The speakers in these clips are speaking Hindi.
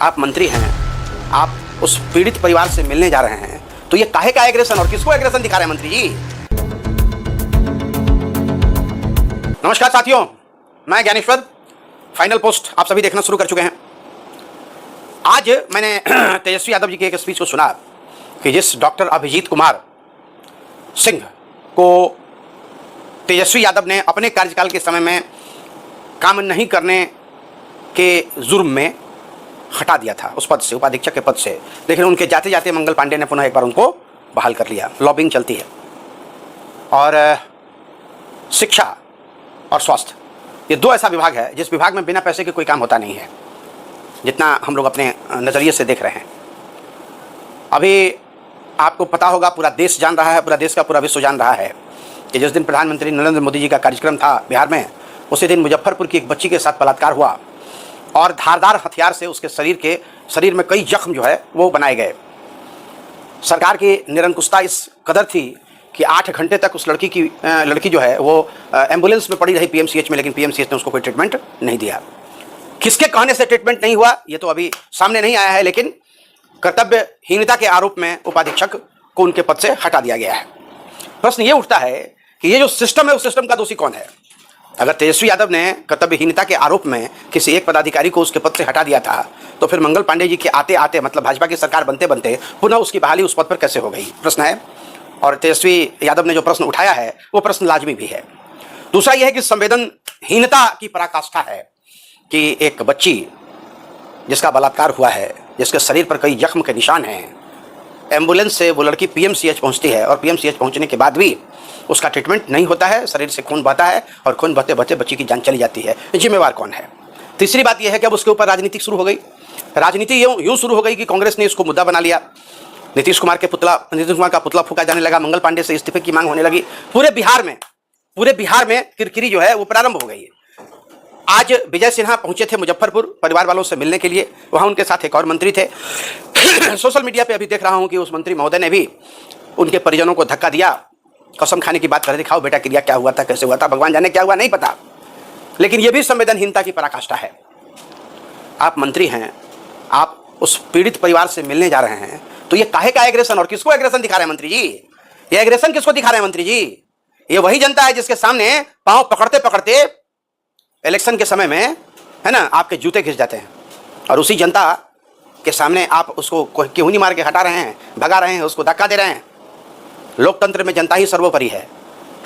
आप मंत्री हैं, आप उस पीड़ित परिवार से मिलने जा रहे हैं, तो ये काहे का एग्रेशन और किसको एग्रेशन दिखा रहे हैं मंत्री जी? नमस्कार साथियों, मैं ज्ञानेश्वर। फाइनल पोस्ट आप सभी देखना शुरू कर चुके हैं। आज मैंने तेजस्वी यादव जी के एक स्पीच को सुना कि जिस डॉक्टर अभिजीत कुमार सिंह को तेजस्वी यादव ने अपने कार्यकाल के समय में काम नहीं करने के जुर्म में हटा दिया था उस पद से, उपाधीक्षक के पद से, लेकिन उनके जाते जाते मंगल पांडे ने पुनः एक बार उनको बहाल कर लिया। लॉबिंग चलती है। और शिक्षा और स्वास्थ्य, ये दो ऐसा विभाग है जिस विभाग में बिना पैसे के कोई काम होता नहीं है, जितना हम लोग अपने नज़रिए से देख रहे हैं। अभी आपको पता होगा, पूरा देश जान रहा है, पूरा देश का पूरा विश्व जान रहा है कि जिस दिन प्रधानमंत्री नरेंद्र मोदी जी का कार्यक्रम था बिहार में, उसी दिन मुजफ्फरपुर की एक बच्ची के साथ बलात्कार हुआ और धारदार हथियार से उसके शरीर में कई जख्म जो है वो बनाए गए। सरकार की निरंकुशता इस कदर थी कि 8 घंटे तक उस लड़की जो है वो एम्बुलेंस में पड़ी रही पीएमसीएच में, लेकिन पीएमसीएच ने उसको कोई ट्रीटमेंट नहीं दिया। किसके कहने से ट्रीटमेंट नहीं हुआ ये तो अभी सामने नहीं आया है, लेकिन कर्तव्यहीनता के आरोप में उपाधीक्षक को उनके पद से हटा दिया गया है। प्रश्न ये उठता है कि ये जो सिस्टम है उस सिस्टम का दोषी कौन है? अगर तेजस्वी यादव ने कर्तव्यहीनता के आरोप में किसी एक पदाधिकारी को उसके पद से हटा दिया था, तो फिर मंगल पांडे जी के आते आते, मतलब भाजपा की सरकार बनते बनते, पुनः उसकी बहाली उस पद पर कैसे हो गई, प्रश्न है। और तेजस्वी यादव ने जो प्रश्न उठाया है वो प्रश्न लाजमी भी है। दूसरा यह है कि संवेदनहीनता की पराकाष्ठा है कि एक बच्ची जिसका बलात्कार हुआ है, जिसके शरीर पर कई जख्म के निशान हैं, एम्बुलेंस से वो लड़की पीएमसीएच पहुंचती है और पीएमसीएच पहुंचने के बाद भी उसका ट्रीटमेंट नहीं होता है, शरीर से खून बहता है और खून बहते बहते बच्ची की जान चली जाती है। जिम्मेवार कौन है? तीसरी बात यह है कि अब उसके ऊपर राजनीति शुरू हो गई। राजनीति यूं शुरू हो गई कि कांग्रेस ने इसको मुद्दा बना लिया। नीतीश कुमार का पुतला फूका जाने लगा, मंगल पांडे से इस्तीफे की मांग होने लगी। पूरे बिहार में किरकिरी जो है वो प्रारंभ हो गई है। आज विजय सिन्हा पहुंचे थे मुजफ्फरपुर परिवार वालों से मिलने के लिए, वहां उनके साथ एक और मंत्री थे। सोशल मीडिया पे अभी देख रहा हूं कि उस मंत्री महोदय ने भी उनके परिजनों को धक्का दिया, कसम खाने की बात कर दिखाओ बेटा, क्रिया क्या हुआ था, कैसे हुआ था, भगवान जाने क्या हुआ नहीं पता, लेकिन यह भी संवेदनहीनता की पराकाष्ठा है। आप मंत्री हैं, आप उस पीड़ित परिवार से मिलने जा रहे हैं, तो ये काहे का एग्रेशन और किसको एग्रेशन दिखा रहे हैं मंत्री जी? ये एग्रेशन किसको दिखा रहे हैं मंत्री जी? ये वही जनता है जिसके सामने पांव पकड़ते पकड़ते इलेक्शन के समय में, है ना, आपके जूते घिस जाते हैं, और उसी जनता के सामने आप उसको क्यों नहीं मार के हटा रहे हैं, भगा रहे हैं, उसको धक्का दे रहे हैं। लोकतंत्र में जनता ही सर्वोपरि है।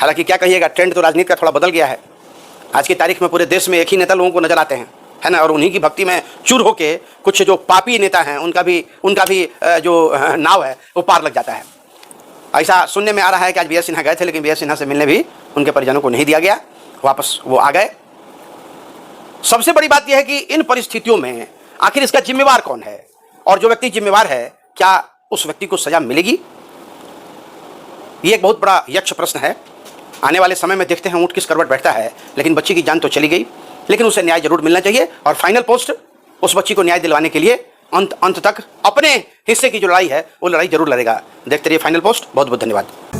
हालांकि क्या कहिएगा, ट्रेंड तो राजनीति का थोड़ा बदल गया है। आज की तारीख में पूरे देश में एक ही नेता लोगों को नजर आते हैं, है ना, और उन्हीं की भक्ति में चूर होके कुछ जो पापी नेता हैं उनका भी जो नाव है वो पार लग जाता है। ऐसा सुनने में आ रहा है कि आज विजय सिन्हा गए थे, लेकिन विजय सिन्हा से मिलने भी उनके परिजनों को नहीं दिया गया, वापस वो आ गए। सबसे बड़ी बात यह है कि इन परिस्थितियों में आखिर इसका जिम्मेवार कौन है, और जो व्यक्ति जिम्मेवार है क्या उस व्यक्ति को सजा मिलेगी? ये एक बहुत बड़ा यक्ष प्रश्न है। आने वाले समय में देखते हैं ऊंट किस करवट बैठता है, लेकिन बच्ची की जान तो चली गई, लेकिन उसे न्याय जरूर मिलना चाहिए। और फाइनल पोस्ट उस बच्ची को न्याय दिलवाने के लिए अंत तक अपने हिस्से की जो लड़ाई है वो लड़ाई जरूर लड़ेगा। देखते रहिए फाइनल पोस्ट। बहुत बहुत धन्यवाद।